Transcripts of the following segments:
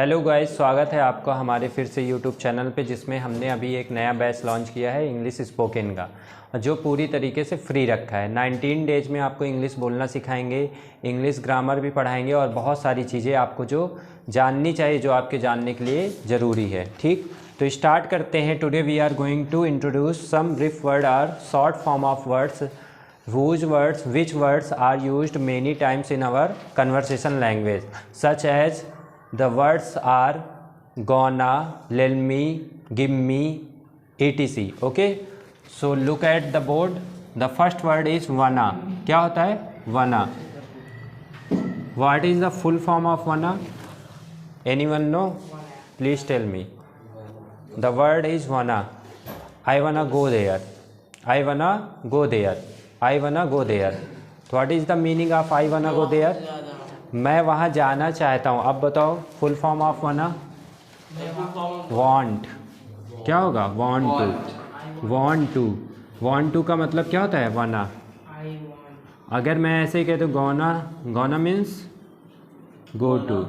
Hello guys, स्वागत है आपका हमारे फिर से यूट्यूब चैनल पे, जिसमें हमने अभी एक नया बैच लॉन्च किया है इंग्लिश स्पोकन का, जो पूरी तरीके से फ्री रखा है। 19 डेज में आपको इंग्लिश बोलना सिखाएंगे, इंग्लिश ग्रामर भी पढ़ाएंगे और बहुत सारी चीज़ें आपको जो जाननी चाहिए, जो आपके जानने के लिए ज़रूरी है। ठीक, तो स्टार्ट करते हैं। Today we are going to introduce some brief word or short form of words which words are used many times in our conversation language, such as the words are gonna, lend me, give me, etc. Okay, so look at the board. The first word is wanna. क्या होता है wanna? What is the full form of wanna? Anyone know? Please tell me. The word is wanna. I wanna go there. I wanna go there. I wanna go there. What is the meaning of I wanna go there? मैं वहाँ जाना चाहता हूँ। अब बताओ full form of wanna? want. क्या होगा? want to. want to. want to का मतलब क्या होता है? wanna. अगर मैं ऐसे ही कहता हूँ gonna, gonna means go to.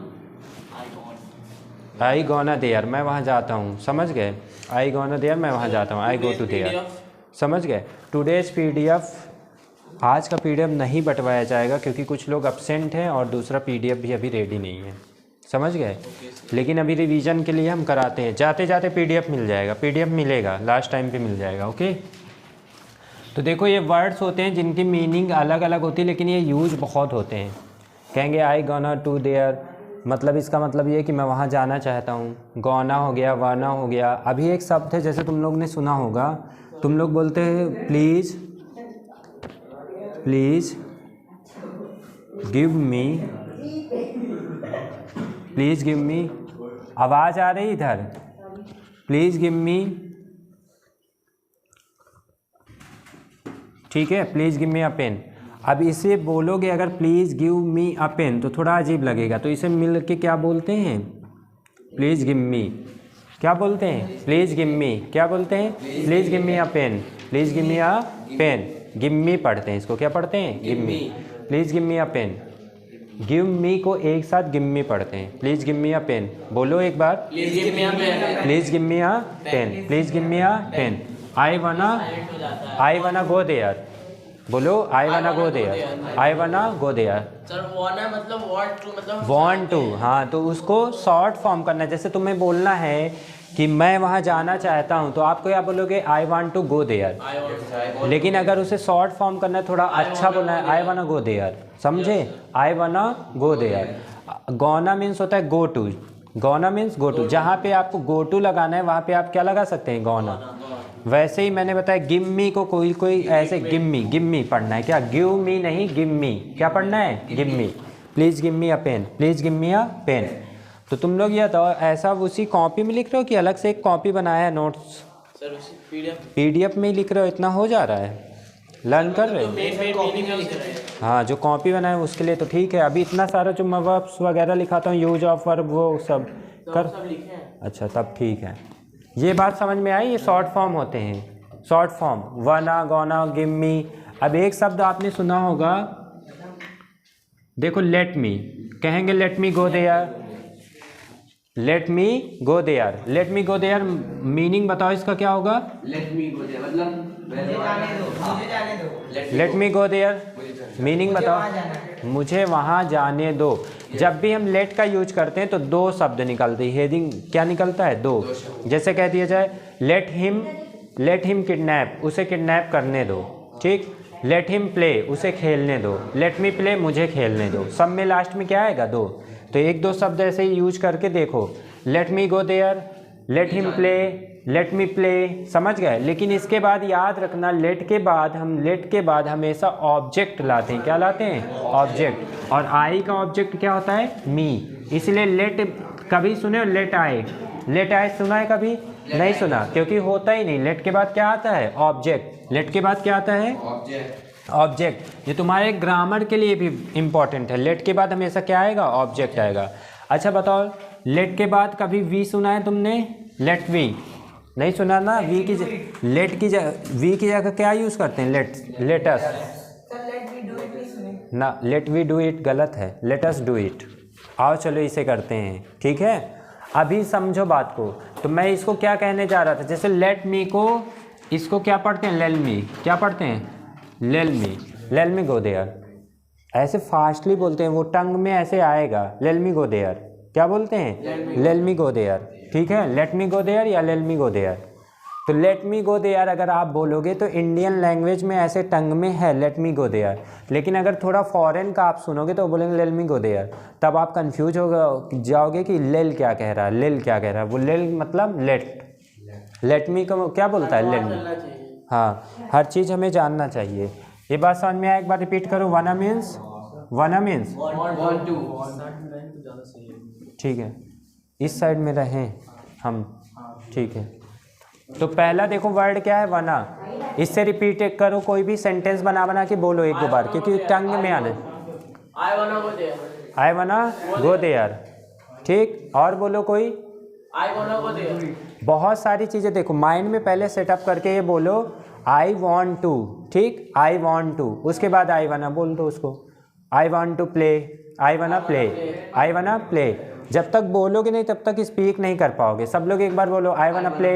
I gonna there, मैं वहाँ जाता हूँ। समझ गए? I gonna there, मैं वहाँ जाता हूँ। I go to there. समझ गए? Today's PDF, आज का PDF नहीं बंटवाया जाएगा क्योंकि कुछ लोग अब्सेंट हैं और दूसरा PDF भी अभी रेडी नहीं है। समझ गए? लेकिन अभी रिवीजन के लिए हम कराते हैं। जाते जाते PDF मिल जाएगा, PDF मिलेगा, लास्ट टाइम पे मिल जाएगा। ओके, तो देखो ये वर्ड्स होते हैं जिनकी मीनिंग अलग अलग होती है, लेकिन ये यूज बहुत होते हैं। कहेंगे आई गोना टू देयर, मतलब इसका मतलब ये है कि मैं वहाँ जाना चाहता हूँ। गोना हो गया, वाना हो गया। अभी एक शब्द है, जैसे तुम लोग ने सुना होगा, तुम लोग बोलते हैं please, please give me, please give me. आवाज़ आ रही इधर? Please give me. ठीक है, please give me a pen. अब इसे बोलोगे अगर please give me a pen तो थोड़ा अजीब लगेगा, तो इसे मिल के क्या बोलते हैं? Please give me. क्या बोलते हैं? Please give me. क्या बोलते हैं? Please give me a pen. Please give me a pen. Give me पढ़ते हैं इसको। क्या पढ़ते हैं? Give me. Please give me a pen. Give me को एक साथ गिव मी पढ़ते हैं। Please give me a pen. बोलो एक बार, please give me a pen. Please give me a pen. Please give me a pen. आई वाना go there. बोलो आई वाना गो देयर। आई वाना गो देयर। सर वाना मतलब वांट टू, मतलब वांट टू। हाँ, तो उसको शॉर्ट फॉर्म करना है। जैसे तुम्हें बोलना है कि मैं वहाँ जाना चाहता हूँ, तो आप क्या बोलोगे? I want to go there. लेकिन अगर उसे शॉर्ट फॉर्म करना है, थोड़ा अच्छा बोलना है, आई वाना गो देयर। समझे? आई वाना गो देयर। गोना मीन्स होता है go to. Gonna means go to. जहाँ पे आपको गो टू लगाना है वहाँ पे आप क्या लगा सकते हैं? गोना। वैसे ही मैंने बताया गिव मी को कोई ऐसे गिव मी पढ़ना है। क्या? गिव मी नहीं, गिव मी। क्या पढ़ना है? Give me. Please give me a pen. Please give me a pen. तो तुम लोग ये तो ऐसा उसी कॉपी में लिख रहे हो कि अलग से एक कॉपी बनाया है नोट्स? सर उसी पीडीएफ में ही लिख रहे हो? इतना हो जा रहा है? लर्न कर रहे हो? मीनिंग लिख रहे हैं। हाँ, जो कॉपी बनाए उसके लिए तो ठीक है। अभी इतना सारा जो वर्ब्स वगैरह लिखाता हूँ, यूज ऑफ वर्ब, वो सब कर। सब लिखे हैं। अच्छा, तब ठीक है। ये बात समझ में आई? ये शॉर्ट फॉर्म होते हैं। शॉर्ट फॉर्म वाना, गोना, गिव मी। अब एक शब्द आपने सुना होगा, देखो, लेट मी। कहेंगे let me go there. Let me go there. Let me go there meaning बताओ इसका क्या होगा? लेट मी गो देयर मतलब मुझे जाने दो। Late me go there meaning बताओ। मुझे वहाँ जाने दो। जब भी हम लेट का यूज करते हैं तो दो शब्द निकलते हैं। हेडिंग क्या निकलता है? दो। जैसे कह दिया जाए लेट हिम किडनैप, उसे किडनैप करने दो। ठीक। लेट हिम प्ले, उसे खेलने दो। लेट मी प्ले, मुझे खेलने दो। सब में लास्ट में क्या आएगा? दो। तो एक दो शब्द ऐसे ही यूज करके देखो। Let me go there, let him play, let me play. समझ गए? लेकिन इसके बाद याद रखना, लेट के बाद हमेशा ऑब्जेक्ट लाते हैं। क्या लाते हैं? ऑब्जेक्ट। और आई का ऑब्जेक्ट क्या होता है? मी। इसलिए लेट कभी सुने हो? लेट आए। लेट आए सुना है कभी? नहीं सुना, क्योंकि होता ही नहीं। लेट के बाद क्या आता है? ऑब्जेक्ट। लेट के बाद क्या आता है? ऑब्जेक्ट। ये तुम्हारे ग्रामर के लिए भी इम्पॉर्टेंट है। लेट के बाद हमेशा क्या आएगा? ऑब्जेक्ट आएगा। अच्छा बताओ, लेट के बाद कभी वी सुना है तुमने? लेट वी नहीं सुना ना? वी की जगह क्या यूज़ करते हैं? लेटस। ना, लेट वी डू इट गलत है, लेट अस डू इट। आओ चलो इसे करते हैं। ठीक है, अभी समझो बात को। तो मैं इसको क्या कहने जा रहा था, जैसे लेट मी को इसको क्या पढ़ते हैं, लेल मी, क्या पढ़ते हैं, लेल मी गो देयर। ऐसे फास्टली बोलते हैं, वो टंग में ऐसे आएगा, लेल मी गो देयर। क्या बोलते हैं, लेल मी गो देयर। ठीक है, लेट मी गो देयर या लेल मी गो देयर। तो लेट मी गो देयर अगर आप बोलोगे तो इंडियन लैंग्वेज में ऐसे टंग में है लेट मी गो देयर, लेकिन अगर थोड़ा फॉरेन का आप सुनोगे तो बोलेंगे लेल मी गो देयर। तब आप कंफ्यूज हो जाओगे कि लेल क्या कह रहा है, लेल क्या कह रहा है। वो लेल मतलब लेट मी को क्या बोलता है, लेट मी। हाँ, हर चीज़ हमें जानना चाहिए। ये बात समझ में आया, एक बार रिपीट करो। वना मीन्स want to। ठीक है, इस साइड में रहें हम, ठीक है। तो पहला देखो वर्ड क्या है, वना। इससे रिपीट करो, कोई भी सेंटेंस बना के बोलो एक दो बार, क्योंकि टंग में आना। I wanna go there। आई वना गो देयर। ठीक, और बोलो कोई। I wanna go there। बहुत सारी चीज़ें देखो, माइंड में पहले सेटअप करके ये बोलो आई वॉन्ट टू। ठीक, आई वॉन्ट टू, उसके बाद आई वना बोल दो उसको। आई वॉन्ट टू प्ले, आई वना प्ले, आई वना प्ले। जब तक बोलोगे नहीं तब तक स्पीक नहीं कर पाओगे। सब लोग एक बार बोलो आई वना प्ले,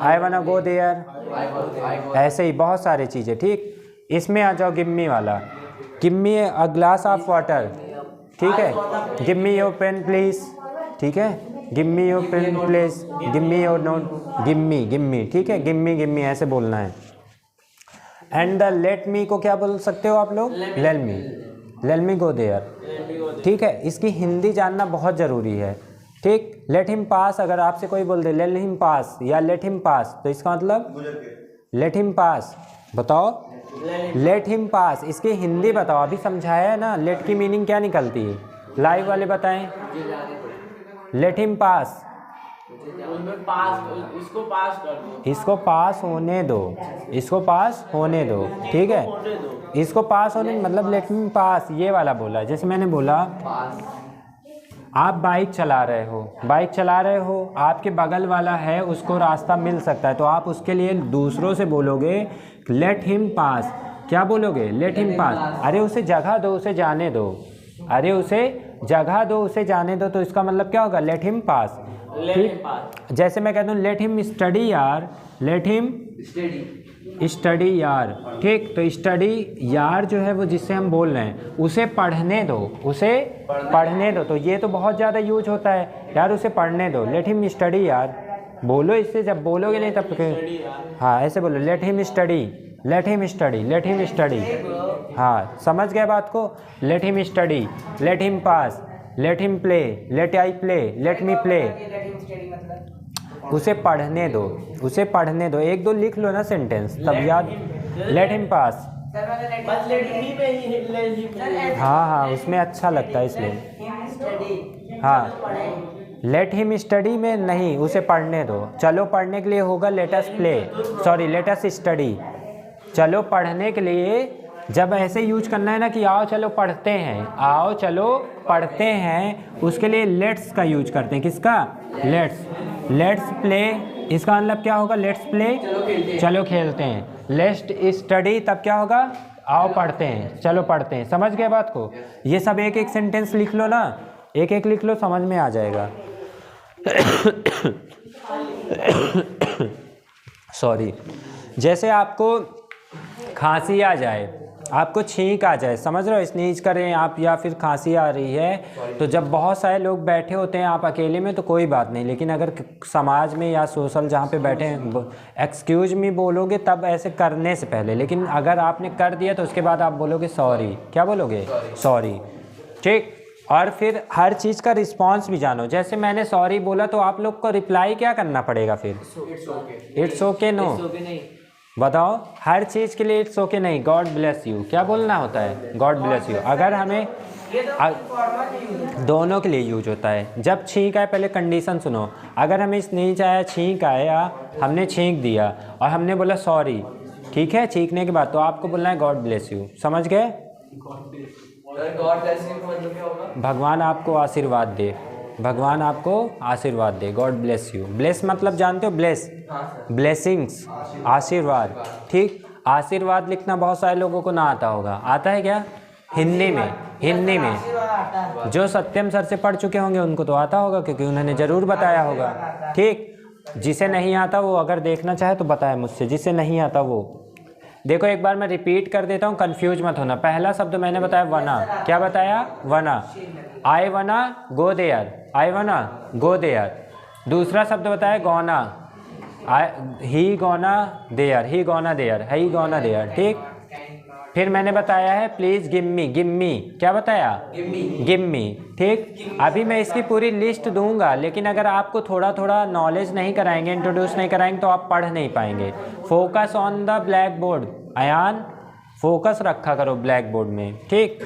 आई वना गो देयर। ऐसे ही बहुत सारी चीज़ें। ठीक, इसमें आ जाओ गिव मी वाला। Give me a glass of water. ठीक है, give me your pen please. ठीक है, give me your pen please, give me your note, give me. ठीक है, गिव मी ऐसे बोलना है। एंड द लेट मी को क्या बोल सकते हो आप लोग, लेट मी गो देयर। ठीक है, इसकी हिंदी जानना बहुत ज़रूरी है। ठीक, लेट हिम पास, अगर आपसे कोई बोल दे लेट हिम पास या लेट हिम पास, तो इसका मतलब लेट हिम पास। बताओ, लेट हिम पास, इसकी हिंदी बताओ। अभी समझाया है ना, लेट की मीनिंग क्या निकलती है, लाइव वाले बताएं। लेट हिम पास, इसको पास कर दो, इसको पास होने दो, इसको पास होने दो। ठीक है, इसको पास होने मतलब लेट हिम पास, ये वाला बोला। जैसे मैंने बोला आप बाइक चला रहे हो, आपके बगल वाला है, उसको रास्ता मिल सकता है, तो आप उसके लिए दूसरों से बोलोगे लेट हिम पास। क्या बोलोगे, लेट हिम पास। अरे उसे जगह दो, उसे जाने दो, अरे उसे जगह दो, उसे जाने दो। तो इसका मतलब क्या होगा, लेट हिम पास। ठीक, जैसे मैं कहता हूँ लेट हिम स्टडी यार, लेट हिम स्टडी यार। ठीक, तो स्टडी यार जो है वो जिससे हम बोल रहे हैं, उसे पढ़ने दो, उसे पढ़ने दो। तो ये तो बहुत ज़्यादा यूज होता है यार, उसे पढ़ने दो, लेट हिम स्टडी यार। बोलो इससे, जब बोलोगे नहीं तब हाँ ऐसे बोलो, let him study, let him study, let him study. हाँ, समझ गए बात को। Let him study, let him pass, let him play, let I play, let me play. उसे पढ़ने दो, उसे पढ़ने दो। एक दो लिख लो ना सेंटेंस, तब याद। लेट हिम पास, हाँ उसमें अच्छा लगता है इसलिए। हाँ, लेट हिम स्टडी में नहीं, उसे पढ़ने दो। चलो पढ़ने के लिए होगा let us play, sorry let us study. चलो पढ़ने के लिए जब ऐसे यूज करना है ना कि आओ चलो पढ़ते हैं, आओ चलो पढ़ते हैं, उसके लिए लेट्स का यूज करते हैं। किसका, लेट्स प्ले। इसका मतलब क्या होगा, लेट्स प्ले, चलो खेलते हैं। लेट्स स्टडी, तब क्या होगा, आओ पढ़ते हैं, चलो पढ़ते हैं। समझ गए बात को। ये सब एक एक सेंटेंस लिख लो ना, एक एक लिख लो, समझ में आ जाएगा। सॉरी, जैसे आपको खांसी आ जाए, आपको छींक आ जाए, समझ रहे हो, स्नीज करें आप या फिर खांसी आ रही है, तो जब बहुत सारे लोग बैठे होते हैं, आप अकेले में तो कोई बात नहीं, लेकिन अगर समाज में या सोशल जहाँ पे बैठे हैं एक्सक्यूज मी बोलोगे तब ऐसे करने से पहले। लेकिन अगर आपने कर दिया तो उसके बाद आप बोलोगे सॉरी। क्या बोलोगे, सॉरी। ठीक, और फिर हर चीज़ का रिस्पॉन्स भी जानो। जैसे मैंने सॉरी बोला तो आप लोग को रिप्लाई क्या करना पड़ेगा फिर, इट्स ओके, नो बताओ। हर चीज़ के लिए इट्स ओके नहीं, गॉड ब्लेस यू क्या बोलना होता है, गॉड ब्लेस यू। अगर हमें दोनों के लिए यूज होता है। जब छींक आए, पहले कंडीशन सुनो। अगर हमें स्नीज आया, छींक आया, हमने छींक दिया और हमने बोला सॉरी, ठीक है, छींकने के बाद तो आपको बोलना है गॉड ब्लेस यू। समझ गए, भगवान आपको आशीर्वाद दे, भगवान आपको आशीर्वाद दे, गॉड ब्लेस यू। ब्लेस मतलब जानते हो, ब्लेस, ब्लेसिंग्स, आशीर्वाद। ठीक, आशीर्वाद लिखना बहुत सारे लोगों को ना आता होगा। आता है क्या, हिंदी में जो सत्यम सर से पढ़ चुके होंगे उनको तो आता होगा, क्योंकि उन्होंने ज़रूर बताया होगा। ठीक, जिसे नहीं आता वो अगर देखना चाहे तो बताए मुझसे, जिसे नहीं आता वो। देखो एक बार मैं रिपीट कर देता हूँ, कंफ्यूज मत होना। पहला शब्द मैंने बताया वना। क्या बताया? वना। आई वना गो देयर, आई वना गो देयर। दूसरा शब्द बताया गौना, ही गौना देयर, ही गौना देयर, ही गौना देयर। ठीक, फिर मैंने बताया है प्लीज़ गिम्मी, गिम्मी क्या बताया? गिम्मी। ठीक, अभी मैं इसकी पूरी लिस्ट दूंगा, लेकिन अगर आपको थोड़ा थोड़ा नॉलेज नहीं कराएंगे, इंट्रोड्यूस नहीं कराएंगे, तो आप पढ़ नहीं पाएंगे। Focus on the blackboard. Ayaan, focus रखा करो ब्लैक बोर्ड में, ठीक,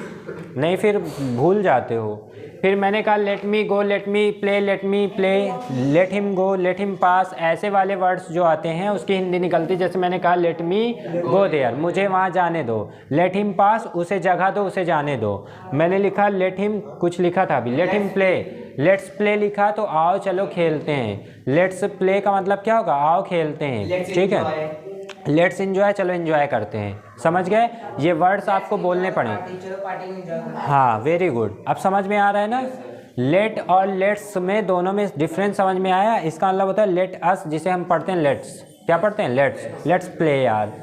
नहीं फिर भूल जाते हो। फिर मैंने कहा let me go, let me play, let me play, let him go, let him pass, ऐसे वाले वर्ड्स जो आते हैं उसकी हिंदी निकलती। जैसे मैंने कहा लेट मी गो देयर, मुझे वहाँ जाने दो। लेट हिम पास, उसे जगह दो, उसे जाने दो। मैंने लिखा लेट हिम, कुछ लिखा था अभी, late him play, let's play लिखा तो आओ चलो खेलते हैं। लेट्स प्ले का मतलब क्या होगा? आओ खेलते हैं। ठीक है, लेट्स एंजॉय, चलो एंजॉय करते हैं। समझ गए? ये वर्ड्स आपको बोलने पड़े। हाँ, वेरी गुड। अब समझ में आ रहा है ना? लेट और लेट्स में दोनों में डिफरेंस समझ में आया। इसका मतलब होता है लेट अस, जिसे हम पढ़ते हैं लेट्स। क्या पढ़ते हैं? लेट्स। लेट्स प्ले यार,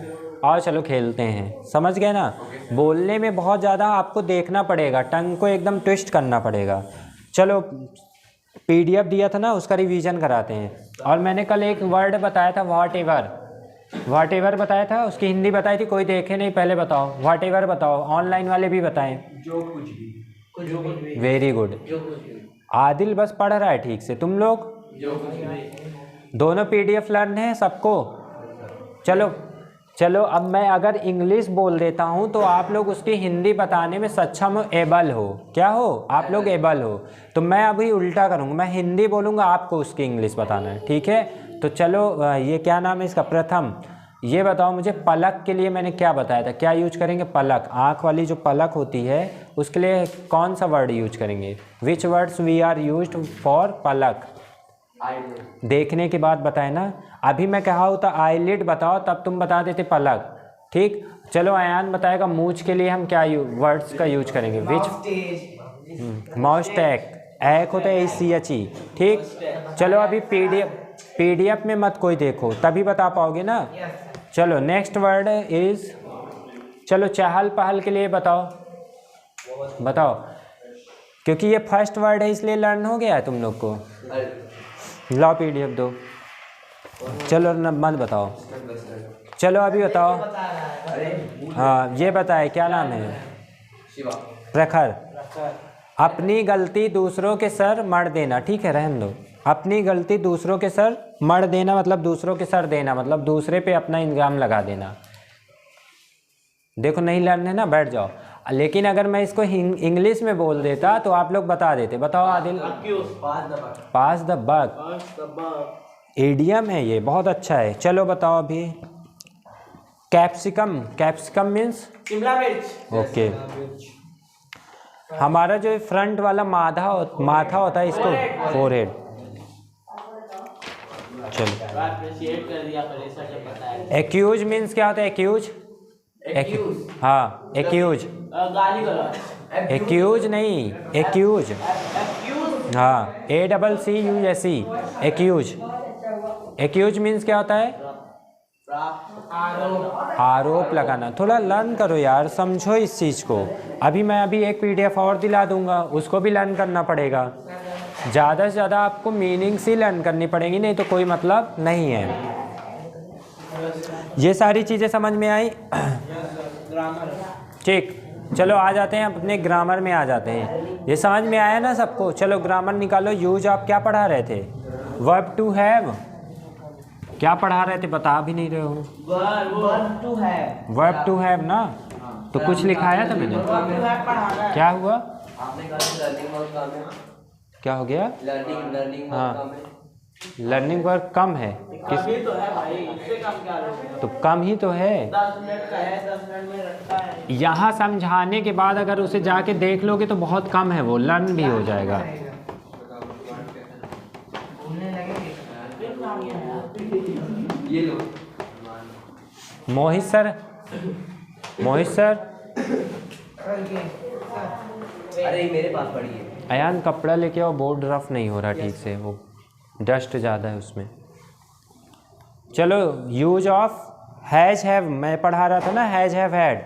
आओ चलो खेलते हैं। समझ गए ना? बोलने में बहुत ज़्यादा आपको देखना पड़ेगा, टंग को एकदम ट्विस्ट करना पड़ेगा। चलो PDF दिया था ना, उसका रिवीजन कराते हैं। और मैंने कल एक वर्ड बताया था व्हाट एवर, व्हाट एवर बताया था, उसकी हिंदी बताई थी। कोई देखे नहीं, पहले बताओ व्हाट एवर बताओ, ऑनलाइन वाले भी बताएं। जो कुछ भी। Very good. जो कुछ भी। आदिल बस पढ़ रहा है ठीक से, तुम लोग जो कुछ भी। दोनों PDF लर्न है सबको। चलो चलो, अब मैं अगर इंग्लिश बोल देता हूँ तो आप लोग उसकी हिंदी बताने में सक्षम हो, एबल हो। क्या हो? आप लोग एबल हो। तो मैं अभी उल्टा करूँगा, मैं हिंदी बोलूँगा, आपको उसकी इंग्लिश बताना है। ठीक है, तो चलो ये क्या नाम है इसका? प्रथम ये बताओ मुझे, पलक के लिए मैंने क्या बताया था? क्या यूज करेंगे? पलक, आँख वाली जो पलक होती है उसके लिए कौन सा वर्ड यूज करेंगे? Which words we are used for पलक? देखने के बाद बताए ना। अभी मैं कहा होता आईलिड बताओ, तब तुम बता देते पलक। ठीक, चलो अयान बताएगा मूंछ के लिए हम क्या वर्ड्स का यूज करेंगे? विच? माउस्टैक, एक होता है ACHE। ठीक, चलो अभी PDF में मत कोई देखो, तभी बता पाओगे ना। चलो नेक्स्ट वर्ड इज, चलो चहल पहल के लिए बताओ, बताओ, क्योंकि ये फर्स्ट वर्ड है इसलिए लर्न हो गया है तुम लोग को। लाओ PDF दो। चलो मत बताओ, चलो अभी बताओ। हाँ, ये बताए क्या नाम है? प्रखर। अपनी गलती दूसरों के सर मढ़ देना। ठीक है, रहने दो। अपनी गलती दूसरों के सर मढ़ देना मतलब दूसरों के सर देना, मतलब दूसरे पे अपना इल्ज़ाम लगा देना। देखो नहीं लर्न है ना, बैठ जाओ। लेकिन अगर मैं इसको इंग्लिश में बोल देता तो आप लोग बता देते। बताओ आदिल। पास द बक, एडियम है ये, बहुत अच्छा है। चलो बताओ अभी। कैप्सिकम, कैप्सिकम मीन्स शिमला मिर्च। ओके। हमारा जो फ्रंट वाला माथा होता है इसको फोरहेड। चलो एक्यूज मीन्स क्या होता है? एक्यूज, हाँ एक्यूज, एक्यूज नहीं, एक्यूज, हाँ ACCUSE, एक्यूज। एक्यूज मीन्स क्या होता है? आरोप लगाना। थोड़ा लर्न करो यार, समझो इस चीज़ को। अभी मैं एक PDF और दिला दूंगा, उसको भी लर्न करना पड़ेगा। ज़्यादा से ज़्यादा आपको मीनिंग्स ही लर्न करनी पड़ेगी, नहीं तो कोई मतलब नहीं है। ये सारी चीज़ें समझ में आई? ठीक, चलो आ जाते हैं अपने ग्रामर में, आ जाते हैं। ये समझ में आया ना सबको? चलो ग्रामर निकालो। यूज आप क्या पढ़ा रहे थे? Verb to have. क्या पढ़ा रहे थे? बता भी नहीं रहे हो। वर्ब टू हैव ना, तो कुछ लिखाया था मैंने। क्या हुआ? क्या हो गया? लर्निंग हाँ, लर्निंग वर्क कम है। किस? तो है भाई, इससे कम क्या लोगे? तो कम ही तो है। 10 मिनट का है, 10 मिनट में रखता है। यहाँ समझाने के बाद अगर उसे जाके देख लोगे तो बहुत कम है, वो लर्न भी हो जाएगा। ये लो। मोहित सर, मोहित सर अरे मेरे पास पड़ी है। अयान कपड़ा लेके आओ, बोर्ड रफ नहीं हो रहा ठीक से, वो डस्ट ज़्यादा है उसमें। चलो यूज ऑफ हैज हैव मैं पढ़ा रहा था ना, हैज हैव हैड,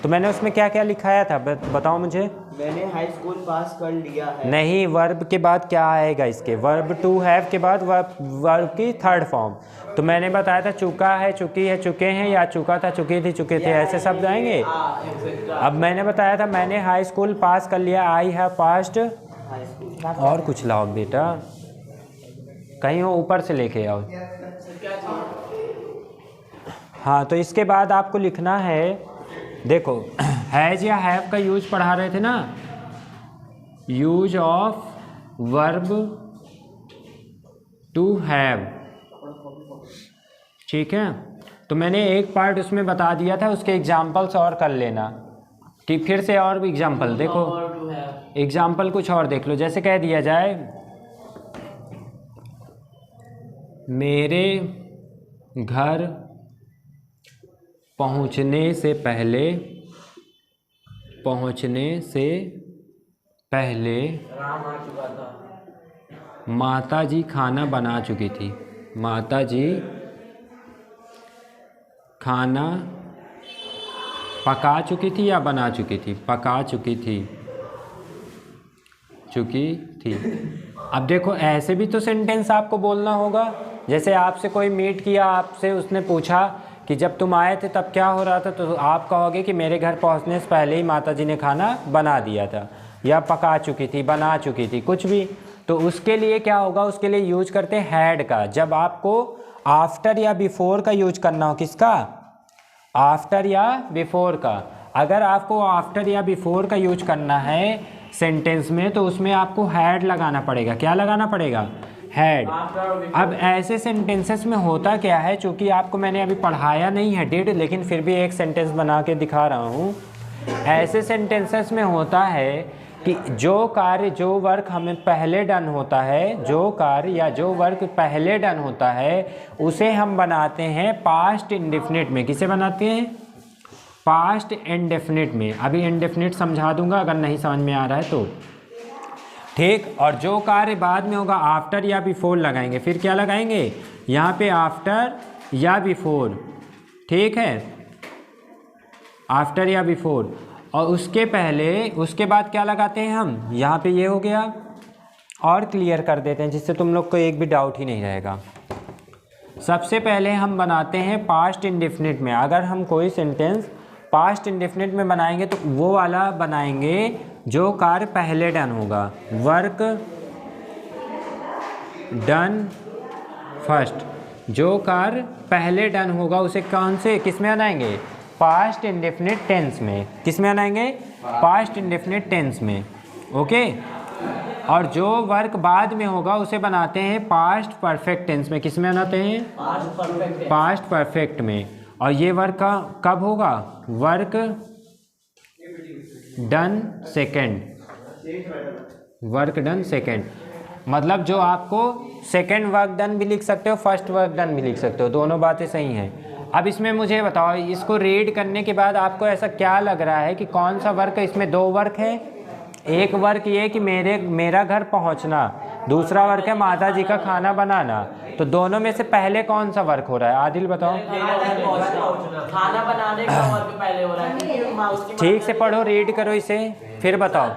तो मैंने उसमें क्या क्या लिखाया था बताओ मुझे। मैंने हाई स्कूल पास कर लिया है। नहीं, वर्ब के बाद क्या आएगा इसके, वर्ब टू हैव के बाद वर्ब की थर्ड फॉर्म। तो मैंने बताया था चुका है, चुकी है, चुके हैं, या चुका था, चुकी थी, चुके थे, ऐसे शब्द आएंगे। अब मैंने बताया था मैंने हाई स्कूल पास कर लिया, आई हैव पास्ड। और कुछ लाओ बेटा, कहीं हो ऊपर से लेके आओ। हाँ, तो इसके बाद आपको लिखना है, देखो हैज या हैव का यूज पढ़ा रहे थे ना, use of verb to have, ठीक है। तो मैंने एक पार्ट उसमें बता दिया था, उसके एग्जाम्पल्स और कर लेना कि फिर से और भी एग्जाम्पल देखो, एग्जाम्पल कुछ और देख लो। जैसे कह दिया जाए मेरे घर पहुंचने से पहले माता जी खाना बना चुकी थी। माता जी खाना पका चुकी थी या बना चुकी थी? पका चुकी थी। अब देखो ऐसे भी तो सेंटेंस आपको बोलना होगा। जैसे आपसे कोई मीट किया, आपसे उसने पूछा कि जब तुम आए थे तब क्या हो रहा था, तो आप कहोगे कि मेरे घर पहुंचने से पहले ही माताजी ने खाना बना दिया था, या पका चुकी थी, बना चुकी थी, कुछ भी। तो उसके लिए क्या होगा, उसके लिए यूज करते हैं हैड का। जब आपको आफ्टर या बिफोर का यूज करना हो, किसका? आफ्टर या बिफोर का। अगर आपको आफ्टर या बिफोर का यूज करना है सेंटेंस में, तो उसमें आपको हैड लगाना पड़ेगा। क्या लगाना पड़ेगा? हैड। अब ऐसे सेंटेंसेस में होता क्या है, चूँकि आपको मैंने अभी पढ़ाया नहीं है डिड, लेकिन फिर भी एक सेंटेंस बना के दिखा रहा हूँ। ऐसे सेंटेंसेस में होता है कि जो कार्य, जो वर्क हमें पहले डन होता है, जो कार्य या जो वर्क पहले डन होता है, उसे हम बनाते हैं पास्ट इंडेफिनिट में। किसे बनाते हैं? पास्ट इंडेफिनिट में। अभी इंडेफिनिट समझा दूंगा अगर नहीं समझ में आ रहा है तो, ठीक। और जो कार्य बाद में होगा, आफ्टर या बिफोर लगाएंगे। फिर क्या लगाएंगे यहाँ पे? आफ्टर या बिफोर, ठीक है, आफ्टर या बिफोर। और उसके पहले, उसके बाद क्या लगाते हैं हम? यहाँ पे ये हो गया। और क्लियर कर देते हैं जिससे तुम लोग को एक भी डाउट ही नहीं रहेगा। सबसे पहले हम बनाते हैं पास्ट इंडेफिनिट में। अगर हम कोई सेंटेंस पास्ट इंडेफिनिट में बनाएंगे तो वो वाला बनाएंगे जो कार्य पहले डन होगा। वर्क डन फर्स्ट, जो कार्य पहले डन होगा उसे कौन से, किस में बनाएंगे? पास्ट इंडेफिनिट टेंस में। किस में बनाएंगे? पास्ट इंडेफिनिट टेंस में, ओके। और जो वर्क बाद में होगा उसे बनाते हैं पास्ट परफेक्ट टेंस में। किस में बनाते हैं? पास्ट परफेक्ट में। और ये वर्क का कब होगा? Work done second. Work done second मतलब जो आपको सेकेंड वर्क डन भी लिख सकते हो, फर्स्ट वर्क डन भी लिख सकते हो, दोनों बातें सही हैं। अब इसमें मुझे बताओ, इसको रीड करने के बाद आपको ऐसा क्या लग रहा है कि कौन सा वर्क है? इसमें दो वर्क है। एक वर्क ये कि मेरा घर पहुंचना, दूसरा वर्क है माता जी का खाना बनाना। तो दोनों में से पहले कौन सा वर्क हो रहा है? आदिल बताओ। खाना बनाने का वर्क पहले हो रहा है। ठीक से पढ़ो, रीड करो इसे, फिर बताओ।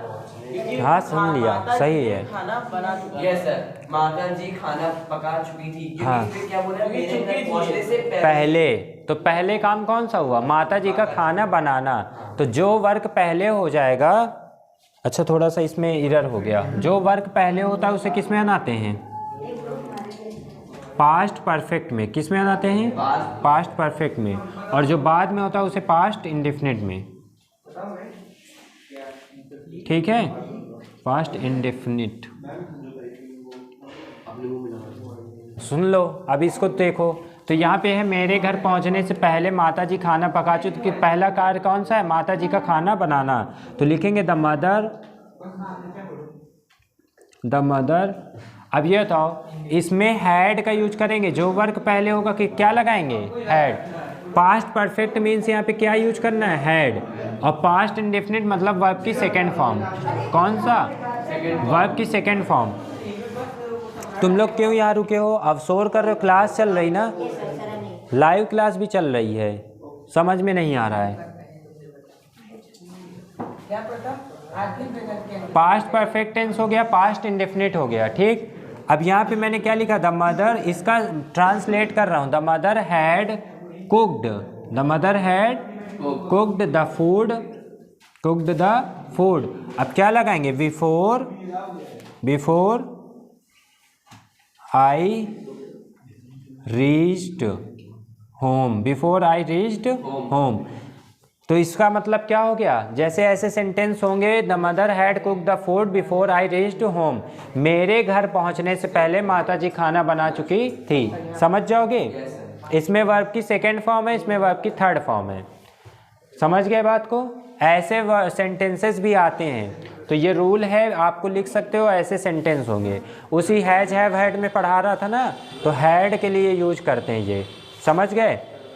हाँ सुन लिया, सही है। खाना बना चुका। यस सर, माता जी खाना पका चुकी थी। क्योंकि हाँ। इसमें क्या बोला? मेरे घर पहुंचने से पहले। तो पहले काम कौन सा हुआ? माता जी का खाना बनाना। तो जो वर्क पहले हो जाएगा, अच्छा थोड़ा सा इसमें एरर हो गया। जो वर्क पहले होता है उसे किस में बनाते हैं? पास्ट परफेक्ट में। किस में बनाते हैं? पास्ट परफेक्ट में। और जो बाद में होता है उसे पास्ट इंडेफिनिट में, ठीक है, पास्ट इंडेफिनिट। सुन लो, अब इसको देखो। तो यहाँ पे है मेरे घर पहुँचने से पहले माता जी खाना पका चुकी थी। पहला कार्य कौन सा है? माता जी का खाना बनाना। तो लिखेंगे द मदर। अब ये बताओ, इसमें हैड का यूज करेंगे। जो वर्क पहले होगा कि क्या लगाएंगे? हैड। पास्ट परफेक्ट मीन्स यहाँ पे क्या यूज करना है, हैड। और पास्ट इंडेफिनिट मतलब वर्ब की सेकेंड फॉर्म। कौन सा? वर्ब की सेकेंड फॉर्म। तुम लोग क्यों यहाँ रुके हो? अब शोर कर रहे हो, क्लास चल रही ना, लाइव क्लास भी चल रही है, समझ में नहीं आ रहा है। पास्ट परफेक्ट टेंस हो गया, पास्ट इंडेफिनिट हो गया, ठीक। अब यहाँ पे मैंने क्या लिखा, द मदर, इसका ट्रांसलेट कर रहा हूँ। The mother had cooked, the mother had cooked the food, cooked the food. अब क्या लगाएंगे, before, before I reached home, before I reached home. तो इसका मतलब क्या हो गया, जैसे ऐसे सेंटेंस होंगे, the mother had cook the food before I reached home, मेरे घर पहुंचने से पहले माता जी खाना बना चुकी थी। समझ जाओगे? इसमें वर्ब की सेकेंड फॉर्म है, इसमें वर्ब की थर्ड फॉर्म है। समझ गए बात को? ऐसे सेंटेंसेस भी आते हैं, तो ये रूल है, आपको लिख सकते हो, ऐसे सेंटेंस होंगे। उसी हैज हैव हैड में पढ़ा रहा था ना, तो हैड के लिए यूज करते हैं ये। समझ गए?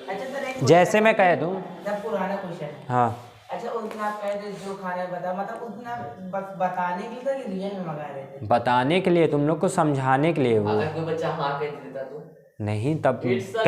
अच्छा सर, एक जैसे मैं कह दूं, जब पुराना क्वेश्चन, हाँ अच्छा उतना आप कह दे जो खाना बता, मतलब उतना बस बताने के लिए था कि रियल में मंगा रहे थे? बताने के लिए, तुम लोग को समझाने के लिए। वो अगर कोई बच्चा हाँ कह देता तो नहीं, तब It's a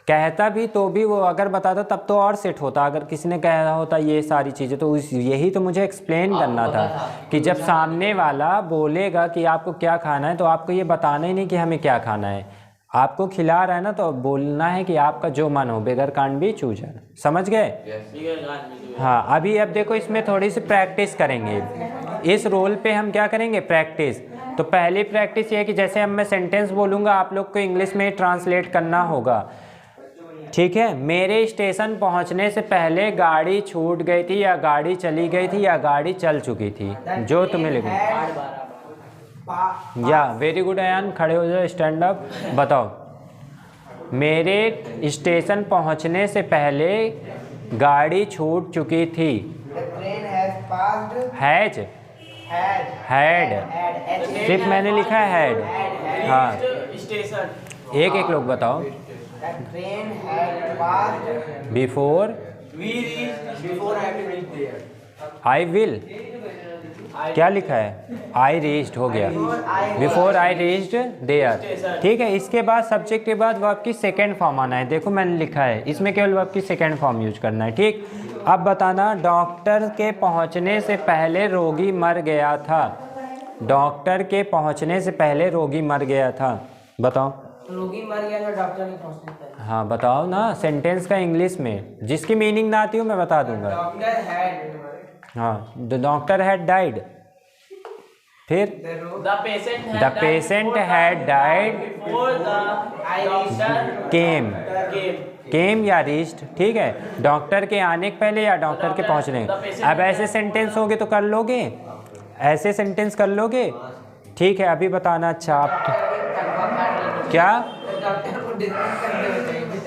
कहता भी तो भी वो अगर बताता तब तो और सेट होता। अगर किसी ने कहा होता ये सारी चीज़ें, तो यही तो मुझे एक्सप्लेन करना था कि जब सामने वाला बोलेगा कि आपको क्या खाना है, तो आपको ये बताना ही नहीं कि हमें क्या खाना है। आपको खिला रहा है ना, तो बोलना है कि आपका जो मन हो, बेगर कांड भी चूजर। समझ गए? हाँ, अभी अब देखो, इसमें थोड़ी सी प्रैक्टिस करेंगे। इस रोल पे हम क्या करेंगे, प्रैक्टिस। तो पहली प्रैक्टिस ये है कि जैसे अब मैं सेंटेंस बोलूँगा, आप लोग को इंग्लिश में ट्रांसलेट करना होगा, ठीक है। मेरे स्टेशन पहुंचने से पहले गाड़ी छूट गई थी, या गाड़ी चली गई थी, या गाड़ी चल चुकी थी, जो तुम्हें लिखो। या वेरी गुड अयान, खड़े हो जाओ, स्टैंड अप। बताओ, मेरे स्टेशन पहुंचने से पहले गाड़ी छूट चुकी थी। हैज, हैड, सिर्फ मैंने लिखा है हैड। हाँ, स्टेशन, एक एक लोग बताओ। Train had passed before we reached, before I have reached there. I will, क्या लिखा है, आई रीच्ड हो गया, बिफोर आई रीच्ड देयर, ठीक है। इसके बाद सब्जेक्ट के बाद वर्ब की सेकेंड फॉर्म आना है। देखो मैंने लिखा है, इसमें केवल वर्ब की सेकेंड फॉर्म यूज करना है, ठीक। अब बताना, डॉक्टर के पहुंचने से पहले रोगी मर गया था। डॉक्टर के पहुंचने से पहले रोगी मर गया था, बताओ। रोगी मर गया तो डॉक्टर नहीं पहुंचने पाया। हाँ बताओ ना, सेंटेंस का इंग्लिश में, जिसकी मीनिंग ना आती हो मैं बता दूंगा। डॉक्टर हैड, हाँ, द डॉक्टर हैड डाइड। फिर the patient had died before the doctor came, came. Came या रीच्ड, ठीक है। डॉक्टर के आने के पहले या डॉक्टर के पहुंचने। अब ऐसे सेंटेंस होंगे तो कर लोगे, ऐसे सेंटेंस कर लोगे, ठीक है। अभी बताना, अच्छा आप क्या,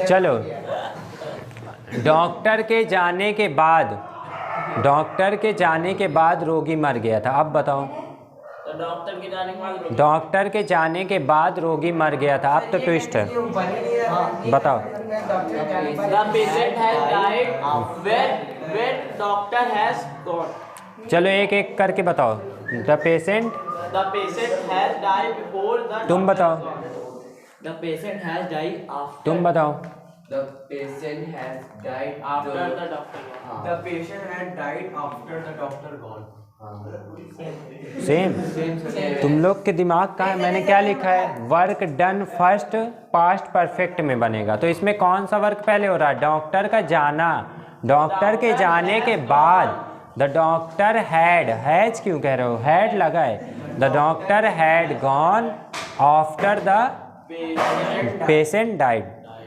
चलो, डॉक्टर के जाने के बाद, डॉक्टर के जाने के बाद रोगी मर गया था। अब बताओ, डॉक्टर के जाने के बाद, डॉक्टर के जाने के बाद रोगी मर गया था। अब तो ट्विस्ट है, बताओ। The patient has died when doctor has gone. चलो एक एक करके बताओ। The patient, The patient has died before the तुम doctor बताओ। has gone. The patient has died after. तुम बताओ। The patient has died After the doctor gone. हाँ। The patient had died after the doctor gone. Same. तुम लोग के दिमाग का है, मैंने क्या लिखा है, work done first past perfect में बनेगा। तो इसमें कौन सा वर्क पहले हो रहा है, डॉक्टर का जाना, डॉक्टर के जाने के बाद। द डॉक्टर हैड, हैज क्यों कह रहे हो, हैड लगा है। The doctor had gone after the patient died,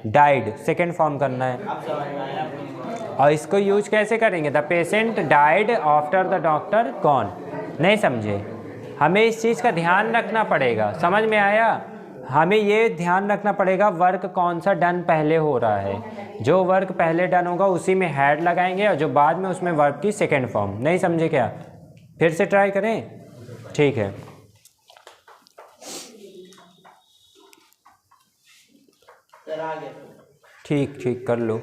died second form करना है। अब समझ में आया आपको? और इसको यूज कैसे करेंगे, the patient died after the doctor gone. नहीं समझे? हमें इस चीज़ का ध्यान रखना पड़ेगा, समझ में आया? हमें ये ध्यान रखना पड़ेगा वर्क कौन सा डन पहले हो रहा है। जो वर्क पहले डन होगा उसी में हैड लगाएंगे, और जो बाद में उसमें वर्ब की सेकेंड फॉर्म। नहीं समझे क्या? फिर से ट्राई करें, ठीक है। चला गया। ठीक ठीक कर लो।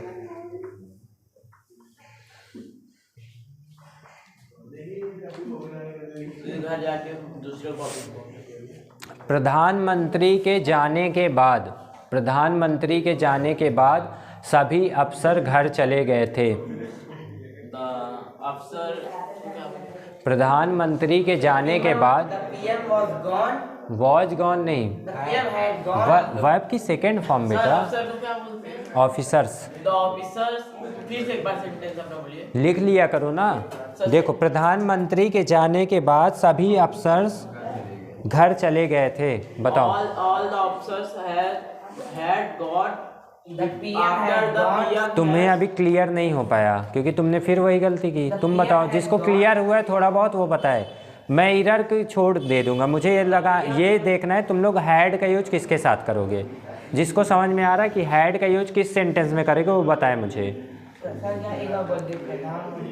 घर जाके दूसरे को प्रधानमंत्री के जाने के बाद, प्रधानमंत्री के जाने के बाद सभी अफसर घर चले गए थे। अफसर प्रधानमंत्री के जाने के बाद PM was gone, was gone नहीं, PM had gone, वर्ब की सेकेंड फॉर्म बेटा, अफसर को क्या बोलते हैं? ऑफिसर्स। द ऑफिसर्स, फिर से एक बार सेंटेंस अपना बोलिए। लिख लिया करो ना। देखो, प्रधानमंत्री के जाने के बाद सभी अफसर्स घर चले गए थे। बताओ। All the officers had got the PM had gone. तुम्हें अभी क्लियर नहीं हो पाया क्योंकि तुमने फिर वही गलती की। तुम बताओ, जिसको क्लियर हुआ है थोड़ा बहुत वो बताए। मैं इरर की छोड़ दे दूंगा। मुझे ये लगा, ये देखना है तुम लोग हैड का यूज किसके साथ करोगे। जिसको समझ में आ रहा है कि हैड का यूज किस सेंटेंस में करेगा वो बताए मुझे।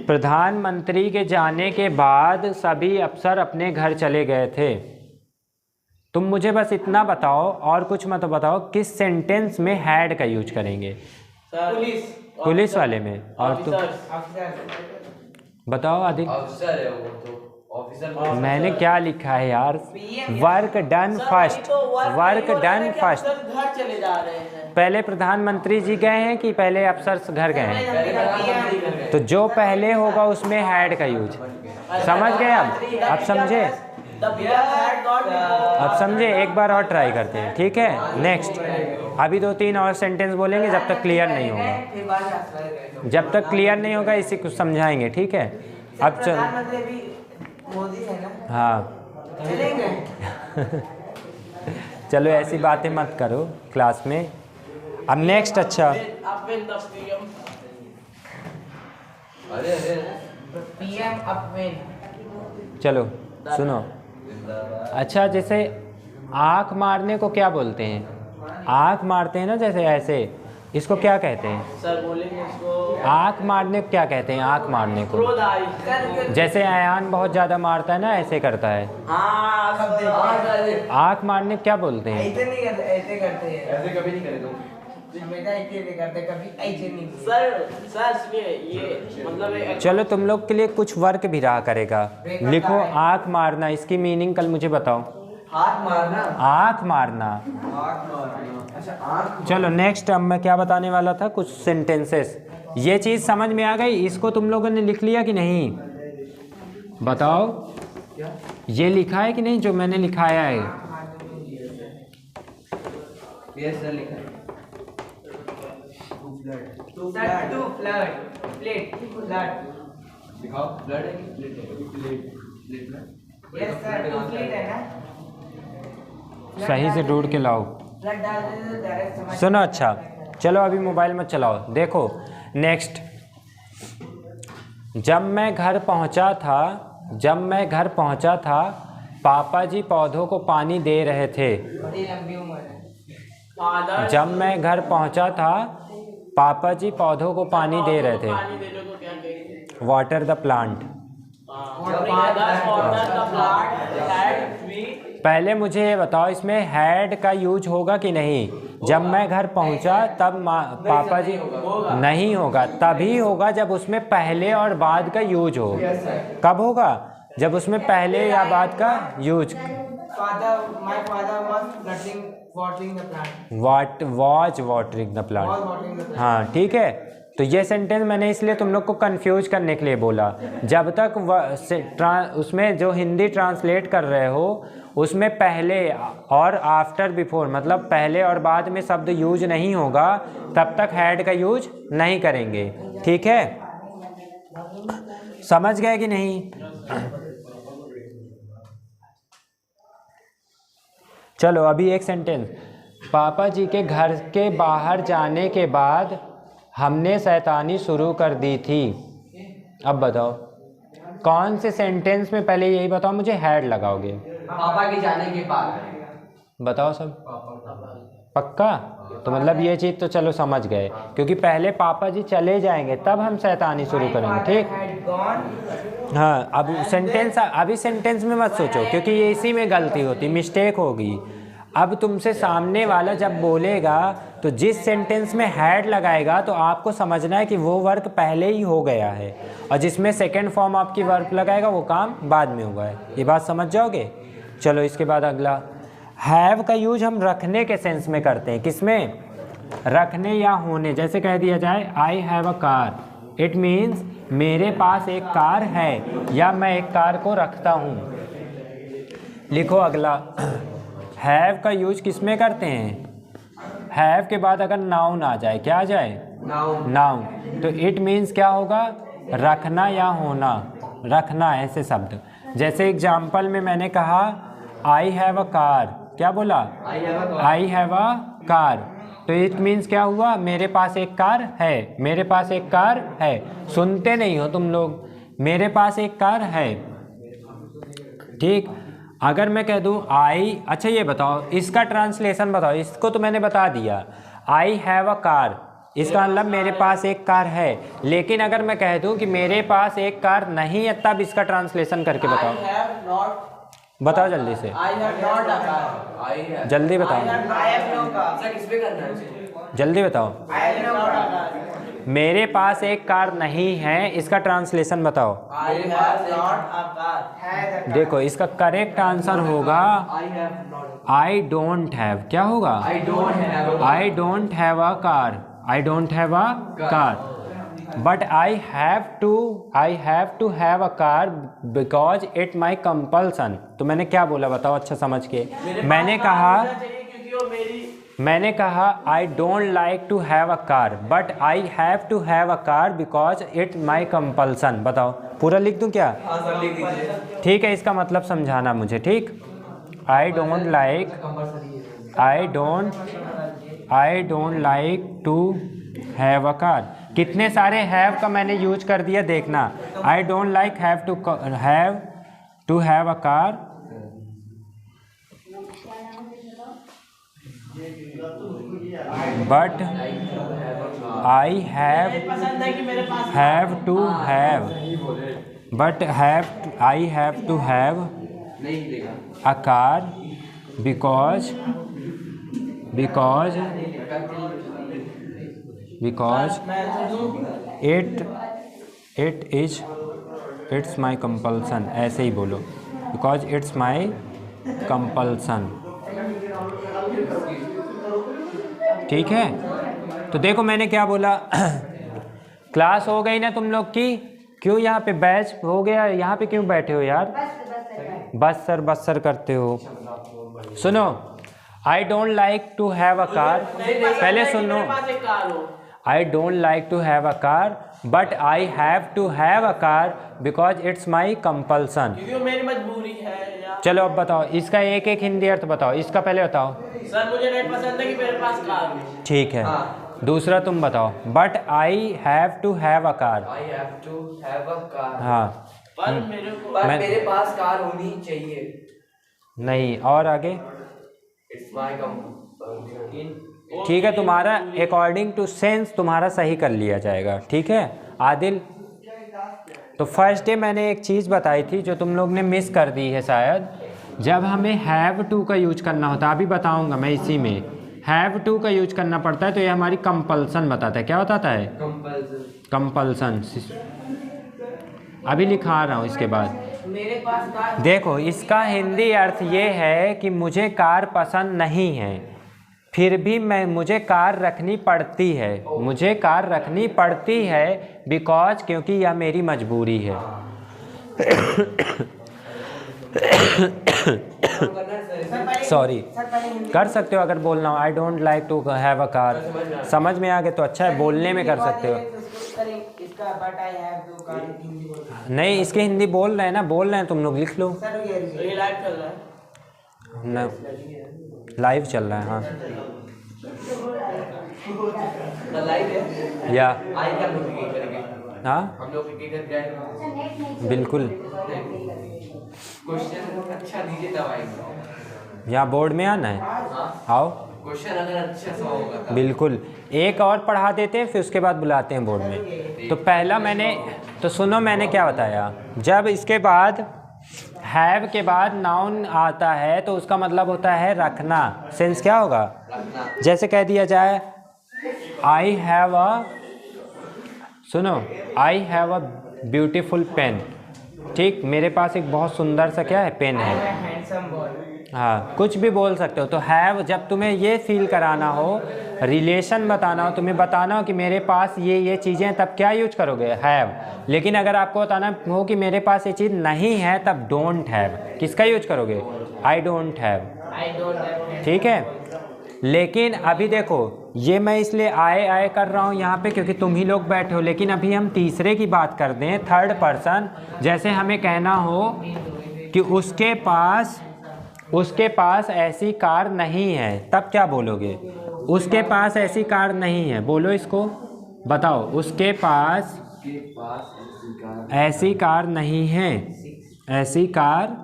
प्रधानमंत्री के जाने के बाद सभी अफसर अपने घर चले गए थे। तुम मुझे बस इतना बताओ और कुछ मत बताओ, किस सेंटेंस में हैड का यूज करेंगे। पुलिस वाले में। और तुम बताओ आदिल। अफसर है वो तो, ऑफिसर। मैंने क्या लिखा है यार, work done first, work done first. घर चले जा रहे हैं। पहले प्रधानमंत्री जी गए हैं कि पहले अफसर घर गए हैं? तो जो पहले होगा उसमें हैड का यूज। समझ गए अब समझे? अब समझे? एक बार और ट्राई करते हैं, ठीक है। नेक्स्ट, अभी 2-3 और सेंटेंस बोलेंगे जब तक क्लियर नहीं होगा। जब तक क्लियर नहीं होगा इसी को समझाएंगे, ठीक है। अब चल, हाँ चलो ऐसी बातें मत करो क्लास में। अब नेक्स्ट, अच्छा चलो सुनो। अच्छा, जैसे आँख मारने को क्या बोलते हैं? आँख मारते हैं ना जैसे ऐसे, इसको क्या कहते हैं? सर बोलेंगे इसको। आँख मारने को क्या कहते हैं? आँख मारने को जैसे अयान बहुत ज़्यादा मारता है ना, ऐसे करता है। आँख मारने को क्या बोलते हैं? ऐसे नहीं करते, ऐसे करते हैं। ऐसे कभी नहीं करे तुम। हमेशा ऐसे नहीं करते, कभी ऐसे नहीं। सर सुनिए, ये मतलब चलो तुम लोग के लिए कुछ वर्क भी रहा करेगा। लिखो आँख मारना, इसकी मीनिंग कल मुझे बताओ। हाथ मारना, आँख मारना। अच्छा आँख। चलो नेक्स्ट, अब मैं क्या बताने वाला था, कुछ सेंटेंसेस। ये चीज़ समझ में आ गई? इसको तुम लोगों ने लिख लिया कि नहीं? बताओ, ये लिखा है कि नहीं जो मैंने लिखाया है? यस सर, लिखा है। दिखाओ, ब्लड है कि प्लेट है? प्लेट ना। यस सर, 2 प्लेट है ना। सही से ढूंढ के लाओ। ब्लड डाल दे तो डायरेक्ट समझ। सुनो, अच्छा चलो अभी मोबाइल मत चलाओ। देखो नेक्स्ट, जब मैं घर पहुंचा था पापा जी पौधों को पानी दे रहे थे। बड़ी लंबी उम्र है। जब मैं घर पहुंचा था पापा जी पौधों को पानी दे रहे थे। पानी देने को क्या कहेंगे? Water the plant. पहले मुझे ये बताओ, इसमें हैड का यूज होगा कि नहीं? जब मैं घर पहुंचा तब पापा जी, नहीं होगा। तभी होगा जब उसमें पहले और बाद का यूज हो। कब होगा? जब उसमें पहले या बाद का use. My father was watering the plant. was watering the plant। हाँ ठीक है। तो ये सेंटेंस मैंने इसलिए तुम लोग को कंफ्यूज करने के लिए बोला। जब तक उसमें जो हिंदी ट्रांसलेट कर रहे हो उसमें पहले और आफ्टर बिफोर, मतलब पहले और बाद में शब्द यूज नहीं होगा, तब तक हैड का यूज नहीं करेंगे, ठीक है? समझ गए कि नहीं? चलो अभी एक सेंटेंस। पापा जी के घर के बाहर जाने के बाद हमने शैतानी शुरू कर दी थी। अब बताओ कौन से सेंटेंस में पहले यही बताओ मुझे हैड लगाओगे? पापा के जाने के बाद। बताओ सब। पक्का? तो मतलब ये चीज़ तो चलो समझ गए, क्योंकि पहले पापा जी चले जाएंगे तब हम शैतानी शुरू करेंगे, ठीक? हाँ, अब सेंटेंस, अभी सेंटेंस में मत सोचो क्योंकि ये इसी में गलती होती, मिस्टेक होगी। अब तुमसे सामने वाला जब बोलेगा तो जिस सेंटेंस में हैड लगाएगा तो आपको समझना है कि वो वर्क पहले ही हो गया है, और जिसमें सेकंड फॉर्म आपकी वर्क लगाएगा वो काम बाद में हुआ है। ये बात समझ जाओगे। चलो इसके बाद अगला, हैव का यूज हम रखने के सेंस में करते हैं। किसमें? रखने या होने। जैसे कह दिया जाए I have a car, it means मेरे पास एक कार है या मैं एक कार को रखता हूँ। लिखो अगला, हैव का यूज किस में करते हैं? हैव के बाद अगर नाउन आ जाए, क्या आ जाए? नाउन। तो इट मीन्स क्या होगा? रखना या होना, रखना ऐसे शब्द। जैसे एग्जाम्पल में मैंने कहा आई हैव अ कार, क्या बोला? आई हैव अ कार, तो इट मीन्स क्या हुआ? मेरे पास एक कार है, मेरे पास एक कार है। सुनते नहीं हो तुम लोग, मेरे पास एक कार है, ठीक। अगर मैं कह दूँ आई, अच्छा ये बताओ इसका ट्रांसलेशन बताओ, इसको तो मैंने बता दिया आई हैव अ कार, इसका मतलब मेरे पास एक कार है। लेकिन अगर मैं कह दूँ कि मेरे पास एक कार नहीं है, तब इसका ट्रांसलेशन करके बताओ। बताओ जल्दी से, जल्दी बताओ, जल्दी बताओ। मेरे पास एक कार नहीं है, इसका ट्रांसलेशन बताओ। देखो इसका करेक्ट आंसर होगा आई डोंट हैव। क्या होगा? I don't have a car, I don't have a car, but I have to have a car because it my compulsion. तो मैंने क्या बोला बताओ अच्छा समझ के? मैंने कहा I don't like to have a car but I have to have a car because it my compulsion. बताओ पूरा लिख दूं क्या? ठीक है, इसका मतलब समझाना मुझे, ठीक। I don't like to have a car. कितने सारे हैव का मैंने यूज कर दिया देखना। I don't like have to have a car but I have to have a car because it's my compulsion. ऐसे ही बोलो, बिकॉज इट्स माई कंपल्सन, ठीक है। तो देखो मैंने क्या बोला क्लास हो गई ना तुम लोग की? क्यों यहाँ पे बैच हो गया, यहाँ पे क्यों बैठे हो यार? बस सर करते हो। सुनो, I don't like to have a car, पहले सुनो। I don't like to have a car but I have to have a car because it's my compulsion. मेरी मजबूरी है यार। चलो अब बताओ इसका एक एक हिंदी अर्थ बताओ। इसका पहले बताओ। सर मुझे नहीं पसंद है कि मेरे पास कार है। ठीक है, दूसरा तुम बताओ। But I have to have a car. हाँ, पर मेरे पास कार होनी चाहिए। नहीं, और आगे? ठीक है, तुम्हारा अकॉर्डिंग टू सेंस तुम्हारा सही कर लिया जाएगा, ठीक है आदिल। तो फर्स्ट डे मैंने एक चीज़ बताई थी जो तुम लोग ने मिस कर दी है शायद। जब हमें हैव टू का यूज करना होता है, अभी बताऊंगा मैं, इसी में हैव टू का यूज करना पड़ता है तो ये हमारी कंपल्सन बताता है। क्या बताता है? कंपल्सन। अभी लिखा रहा हूँ इसके बाद। मेरे पास कार। देखो इसका हिंदी अर्थ ये है कि मुझे कार पसंद नहीं है, फिर भी मुझे कार रखनी पड़ती है। मुझे कार रखनी पड़ती है बिकॉज, क्योंकि यह मेरी मजबूरी है। सॉरी, कर सकते हो अगर बोलना हो। I don't like to have a car, समझ में आ गया तो अच्छा है, बोलने में कर सकते हो। नहीं, इसके हिंदी बोल रहे हैं ना, बोल रहे हैं तुम लोग, लिख लो। ना, लाइव चल रहा है। हाँ या हाँ बिल्कुल, अच्छा दीजिए तब आएंगे। यहाँ बोर्ड में आना है। आओ, क्वेश्चन अगर अच्छा सा होगा बिल्कुल। एक और पढ़ा देते हैं फिर उसके बाद बुलाते हैं बोर्ड में। तो पहला मैंने, तो सुनो मैंने क्या बताया। जब इसके बाद हैव के बाद नाउन आता है तो उसका मतलब होता है रखना। सेंस क्या होगा? रखना। जैसे कह दिया जाए आई हैव अ, सुनो, I have a beautiful pen. ठीक, मेरे पास एक बहुत सुंदर सा क्या है, पेन है। Handsome boy. हाँ, कुछ भी बोल सकते हो। तो हैव, जब तुम्हें ये फील कराना हो, रिलेशन बताना हो, तुम्हें बताना हो कि मेरे पास ये चीज़ें हैं, तब क्या यूज करोगे? हैव। लेकिन अगर आपको बताना हो कि मेरे पास ये चीज़ नहीं है, तब डोंट हैव। किसका यूज करोगे? आई don't have. I don't have. ठीक है। लेकिन अभी देखो, ये मैं इसलिए आए कर रहा हूँ यहाँ पे क्योंकि तुम ही लोग बैठे हो, लेकिन अभी हम तीसरे की बात कर दें, थर्ड पर्सन। जैसे हमें कहना हो कि उसके पास ऐसी कार नहीं है, तब क्या बोलोगे? उसके पास ऐसी कार नहीं है, बोलो इसको, बताओ। उसके पास ऐसी कार नहीं है, ऐसी कार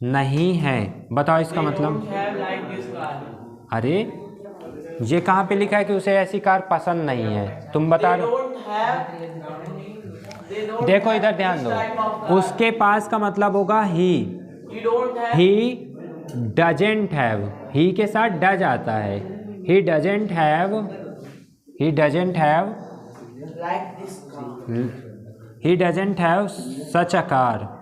नहीं है, बताओ इसका मतलब। अरे ये कहाँ पे लिखा है कि उसे ऐसी कार पसंद नहीं है? तुम बता रहे हो। देखो इधर ध्यान दो, उसके पास का मतलब होगा ही डजेंट हैव। ही के साथ डज आता है। He doesn't have such a car.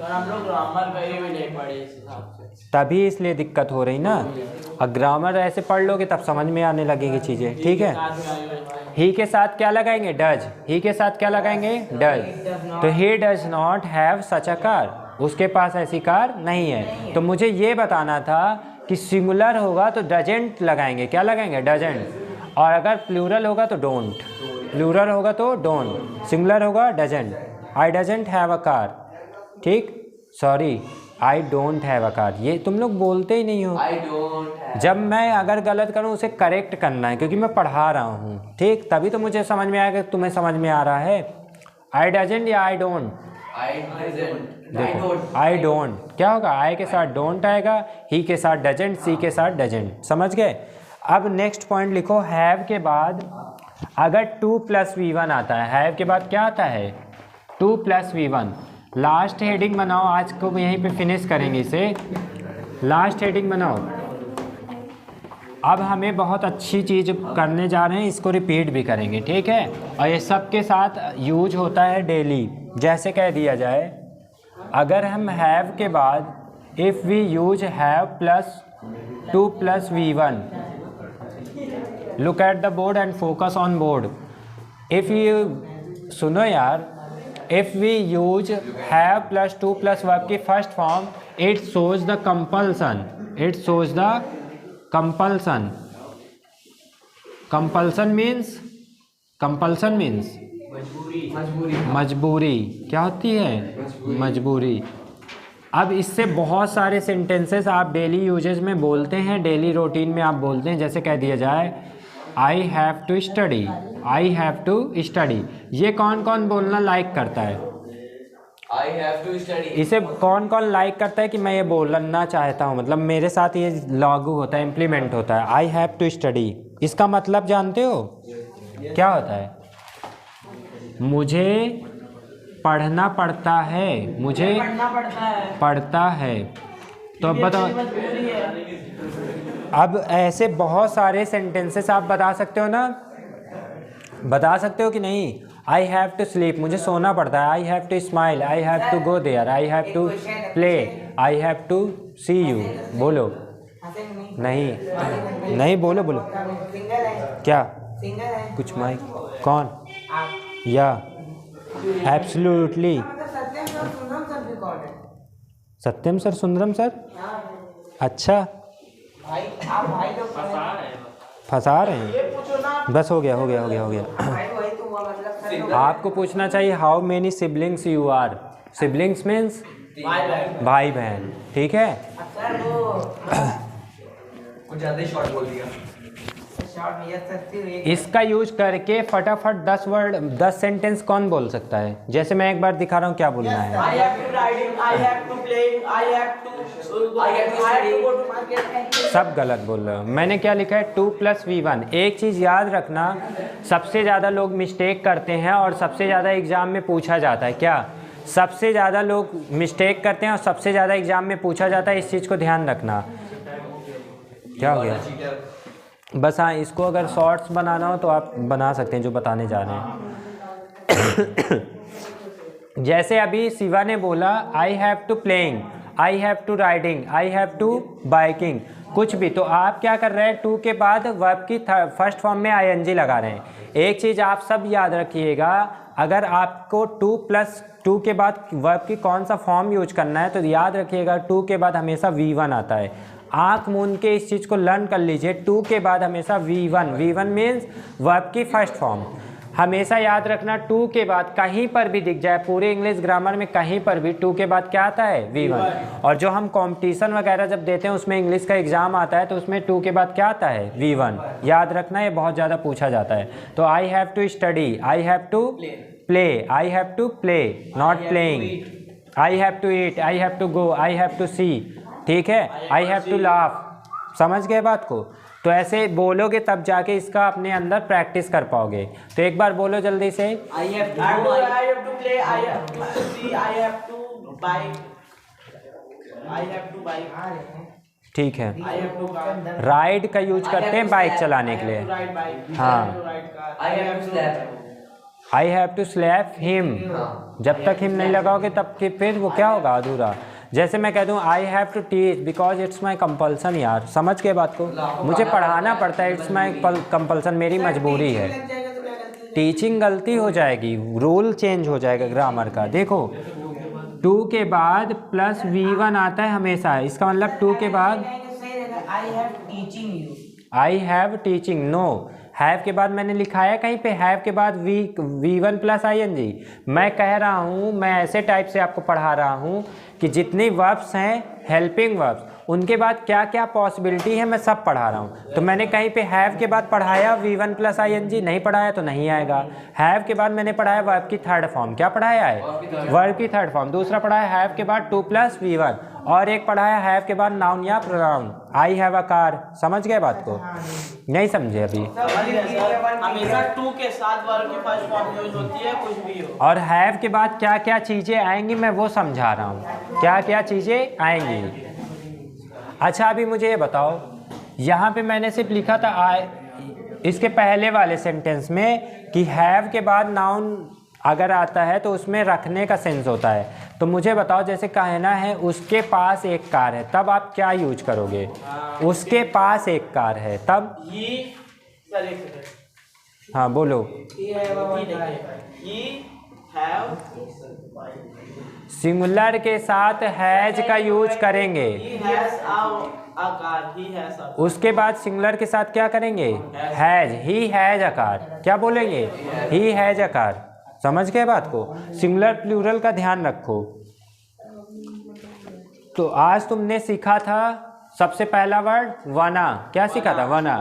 हम लोग ग्रामर कहीं भी नहीं पढ़े इस हिसाब से, तभी इसलिए दिक्कत हो रही ना। अब ग्रामर ऐसे पढ़ लोगे तब समझ में आने लगेगी चीज़ें। ठीक है। ही के साथ क्या लगाएंगे? डज। ही के साथ क्या लगाएंगे? डज। तो he does not have such a car. उसके पास ऐसी कार नहीं है। तो मुझे ये बताना था कि सिंगुलर होगा तो डजेंट लगाएंगे। क्या लगाएंगे? डजेंट। और अगर प्लूरल होगा तो डोंट। प्लूरल होगा तो डोंट, सिंगुलर होगा doesn't. I doesn't have a car. ठीक, sorry, I don't have a car. ये तुम लोग बोलते ही नहीं हो। I don't have. जब मैं अगर गलत करूं उसे करेक्ट करना है, क्योंकि मैं पढ़ा रहा हूं। ठीक, तभी तो मुझे समझ में आएगा कि तुम्हें समझ में आ रहा है। आई डजेंट या आई डोंट? I don't. देखो, आई डोंट क्या होगा? आई के साथ डोंट आएगा, ही के साथ डजेंट, सी के साथ डजेंट। समझ गए? अब नेक्स्ट पॉइंट लिखो। हैव के बाद अगर 2 + V1 आता है, हैव के बाद क्या आता है? 2 + V1। लास्ट हेडिंग बनाओ, आज को यहीं पे फिनिश करेंगे इसे। लास्ट हेडिंग बनाओ। अब हमें बहुत अच्छी चीज़ करने जा रहे हैं, इसको रिपीट भी करेंगे। ठीक है। और ये सबके साथ यूज होता है डेली। जैसे कह दिया जाए, अगर हम हैव के बाद if we use have plus 2 + V1, look at the board and focus on board. If you सुनो यार, if we use have plus 2 + verb की first form, it shows the compulsion. It shows the compulsion. Compulsion means मजबूरी। क्या होती है? मजबूरी। अब इससे बहुत सारे सेंटेंसेस आप डेली यूजेज में बोलते हैं, डेली रूटीन में आप बोलते हैं। जैसे कह दिया जाए, I have to study. I have to study. ये कौन कौन बोलना लाइक करता है? I have to study. इसे कौन कौन लाइक करता है कि मैं ये बोलना चाहता हूँ, मतलब मेरे साथ ये लागू होता है, इम्प्लीमेंट होता है। आई हैव टू स्टडी, इसका मतलब जानते हो क्या होता है? मुझे पढ़ना पड़ता है। मुझे पढ़ता है। तो अब बताओ, अब ऐसे बहुत सारे सेंटेंसेस आप बता सकते हो ना? बता सकते हो कि नहीं? आई हैव टू स्लीप, मुझे सोना पड़ता है। I have to smile, I have to go there, I have to play, I have to see you. बोलो। नहीं बोलो। क्या? कुछ माइक कौन? या absolutely. Satyam sir, Sundaram sir. अच्छा, फंसा रहे हैं। बस हो गया। आपको पूछना चाहिए how many siblings you are. Siblings means भाई बहन। ठीक है। कुछ ज़्यादा ही शॉर्ट बोल दिया। इसका यूज करके फटाफट 10 सेंटेंस कौन बोल सकता है? जैसे मैं एक बार दिखा रहा हूँ क्या बोलना है। I have to riding, I have to playing, I have to go to market. सब गलत बोल रहे हो। मैंने क्या लिखा है? 2 + V1। एक चीज़ याद रखना, सबसे ज़्यादा लोग मिस्टेक करते हैं और सबसे ज़्यादा एग्जाम में पूछा जाता है क्या? सबसे ज़्यादा लोग मिस्टेक करते हैं और सबसे ज़्यादा एग्जाम में पूछा जाता है, इस चीज़ को ध्यान रखना। क्या हो गया? बस हाँ, इसको अगर शॉर्ट्स बनाना हो तो आप बना सकते हैं जो बताने जा रहे हैं। जैसे अभी शिवा ने बोला I have to playing, I have to riding, I have to biking, कुछ भी, तो आप क्या कर रहे हैं, टू के बाद वर्ब की फर्स्ट फॉर्म में आईएनजी लगा रहे हैं। एक चीज़ आप सब याद रखिएगा, अगर आपको 2+2 के बाद वर्ब की कौन सा फॉर्म यूज करना है तो याद रखिएगा 2 के बाद हमेशा V1 आता है। आँख मूंद के इस चीज़ को लर्न कर लीजिए, 2 के बाद हमेशा V1 मीन्स वर्ब की फर्स्ट फॉर्म। हमेशा याद रखना 2 के बाद कहीं पर भी दिख जाए, पूरे इंग्लिश ग्रामर में कहीं पर भी 2 के बाद क्या आता है? V1। और जो हम कंपटीशन वगैरह जब देते हैं उसमें इंग्लिश का एग्जाम आता है तो उसमें 2 के बाद क्या आता है? V1। याद रखना, ये बहुत ज़्यादा पूछा जाता है। तो I have to study, I have to play, I have to play, not playing, I have to eat, I have to go, I have to see, ठीक है, आई हैव टू लाफ। समझ गए बात को? तो ऐसे बोलोगे तब जाके इसका अपने अंदर प्रैक्टिस कर पाओगे। तो एक बार बोलो जल्दी से, I have to play, I have to see, I have to buy, I have to buy, ठीक है। I have to car, ride का यूज करते हैं बाइक चलाने के लिए। ride bike, हाँ। I have to ride car, I have to slap. I have to slap him, जब तक हिम नहीं लगाओगे तब कि फिर वो क्या होगा? अधूरा। जैसे मैं कह दूं I have to teach because it's my compulsion, यार समझ के बात को, मुझे पढ़ाना पड़ता है, इट्स माई कंपल्सन, मेरी मजबूरी है। टीचिंग गलती हो जाएगी, रूल चेंज हो जाएगा ग्रामर का। देखो 2 के बाद प्लस V1 आता है हमेशा, इसका मतलब 2 के बाद I have teaching you, I have teaching, no, have के बाद मैंने लिखा है कहीं पे, हैव के बाद V1 प्लस ING। मैं कह रहा हूँ, मैं ऐसे टाइप से आपको पढ़ा रहा हूँ कि जितनी वर्ब्स हैं हेल्पिंग वर्ब्स, उनके बाद क्या क्या पॉसिबिलिटी है मैं सब पढ़ा रहा हूँ। तो मैंने कहीं पे हैव के बाद पढ़ाया V1 प्लस ING, नहीं पढ़ाया तो नहीं आएगा। हैव के बाद मैंने पढ़ाया वर्ब की थर्ड फॉर्म, क्या पढ़ाया है? वर्ब की थर्ड फॉर्म। दूसरा पढ़ाया हैव के बाद 2+ V1, और एक पढ़ाया हैव के बाद नाउन या pronoun, I have a car. समझ गए बात को? नहीं समझे अभी? हमेशा 2 के साथ वर्ब की फर्स्ट फॉर्म यूज होती है, कुछ भी हो। और हैव के बाद क्या क्या चीज़ें आएंगी मैं वो समझा रहा हूँ, क्या क्या चीज़ें आएंगी। अच्छा अभी मुझे ये बताओ, यहाँ पे मैंने सिर्फ लिखा था इसके पहले वाले सेंटेंस में कि हैव के बाद नाउन अगर आता है तो उसमें रखने का सेंस होता है। तो मुझे बताओ, जैसे कहना है उसके पास एक कार है, तब आप क्या यूज करोगे? उसके पास एक कार है, तब हाँ बोलो। सिंगुलर के साथ हैज का यूज करेंगे, उसके बाद सिंगुलर के साथ क्या करेंगे? Has, he has a car. क्या बोलेंगे? He has a car. समझ गए बात को? सिंगुलर प्लूरल का ध्यान रखो। तो आज तुमने सीखा था सबसे पहला वर्ड वना, क्या सीखा था? वना,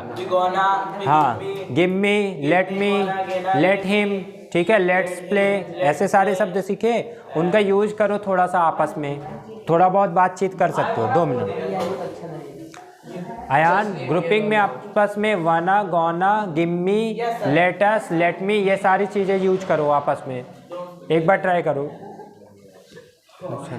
हाँ, give me, let me, let him, ठीक है, लेट्स प्ले, ऐसे सारे शब्द सीखे, उनका यूज करो थोड़ा सा आपस में, थोड़ा बहुत बातचीत कर सकते हो 2 मिनट। अयान ग्रुपिंग में आपस में wanna, gonna, gimme, let's, let me, ये सारी चीज़ें यूज करो आपस में। एक बार ट्राई करो। अच्छा